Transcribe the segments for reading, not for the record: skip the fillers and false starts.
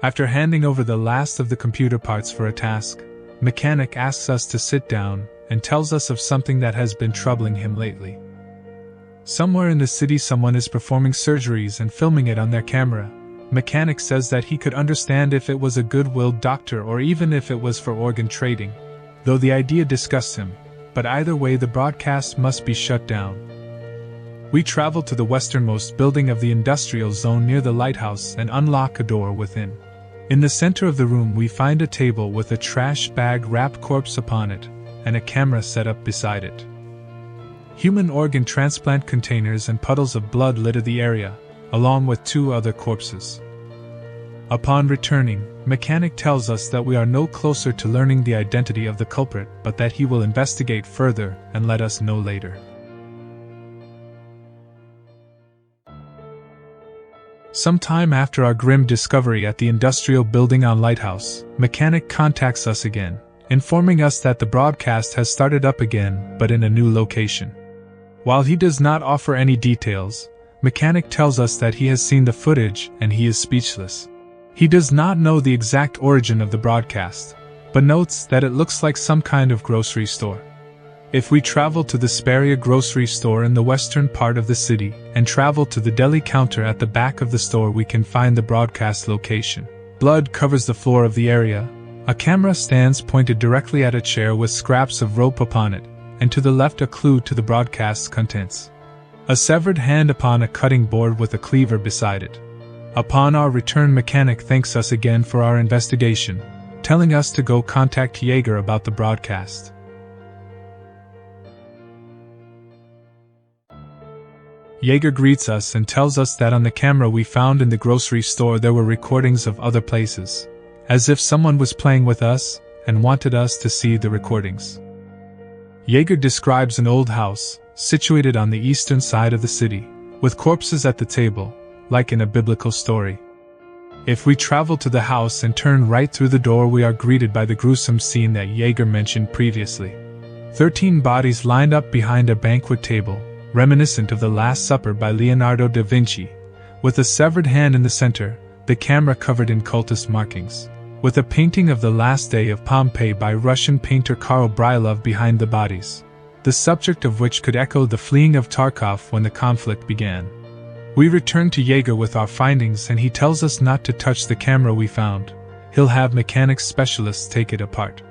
After handing over the last of the computer parts for a task, Mechanic asks us to sit down and tells us of something that has been troubling him lately. Somewhere in the city someone is performing surgeries and filming it on their camera. Mechanic says that he could understand if it was a good-willed doctor or even if it was for organ trading, though the idea disgusts him, but either way the broadcast must be shut down. We travel to the westernmost building of the industrial zone near the lighthouse and unlock a door within. In the center of the room we find a table with a trash bag wrapped corpse upon it, and a camera set up beside it. Human organ transplant containers and puddles of blood litter the area, along with 2 other corpses. Upon returning, Mechanic tells us that we are no closer to learning the identity of the culprit, but that he will investigate further and let us know later. Sometime after our grim discovery at the industrial building on Lighthouse, Mechanic contacts us again, informing us that the broadcast has started up again, but in a new location. While he does not offer any details, Mechanic tells us that he has seen the footage and he is speechless. He does not know the exact origin of the broadcast, but notes that it looks like some kind of grocery store. If we travel to the Speria grocery store in the western part of the city and travel to the deli counter at the back of the store, we can find the broadcast location. Blood covers the floor of the area. A camera stands pointed directly at a chair with scraps of rope upon it, and to the left a clue to the broadcast's contents. A severed hand upon a cutting board with a cleaver beside it. Upon our return, Mechanic thanks us again for our investigation, telling us to go contact Jaeger about the broadcast. Jaeger greets us and tells us that on the camera we found in the grocery store there were recordings of other places, as if someone was playing with us and wanted us to see the recordings. Jaeger describes an old house, situated on the eastern side of the city, with corpses at the table, like in a biblical story. If we travel to the house and turn right through the door, we are greeted by the gruesome scene that Jaeger mentioned previously. 13 bodies lined up behind a banquet table, reminiscent of the Last Supper by Leonardo da Vinci, with a severed hand in the center, the camera covered in cultist markings, with a painting of the Last Day of Pompeii by Russian painter Karl Brylov behind the bodies, the subject of which could echo the fleeing of Tarkov when the conflict began. We return to Jaeger with our findings and he tells us not to touch the camera we found. He'll have mechanics specialists take it apart.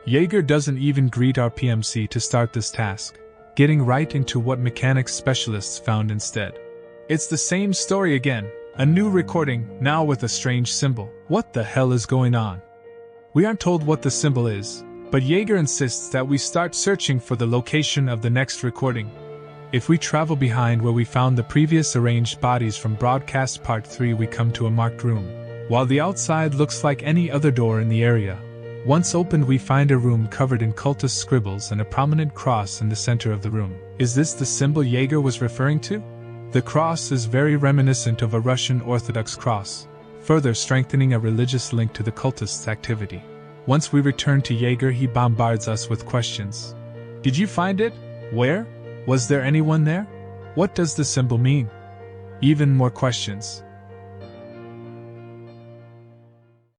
Jaeger doesn't even greet our PMC to start this task, getting right into what mechanics specialists found instead. It's the same story again, a new recording, now with a strange symbol. What the hell is going on? We aren't told what the symbol is, but Jaeger insists that we start searching for the location of the next recording. If we travel behind where we found the previous arranged bodies from broadcast part 3, we come to a marked room. While the outside looks like any other door in the area, once opened we find a room covered in cultist scribbles and a prominent cross in the center of the room. Is this the symbol Jaeger was referring to? The cross is very reminiscent of a Russian Orthodox cross, further strengthening a religious link to the cultists' activity. Once we return to Jaeger, he bombards us with questions. Did you find it? Where? Was there anyone there? What does the symbol mean? Even more questions.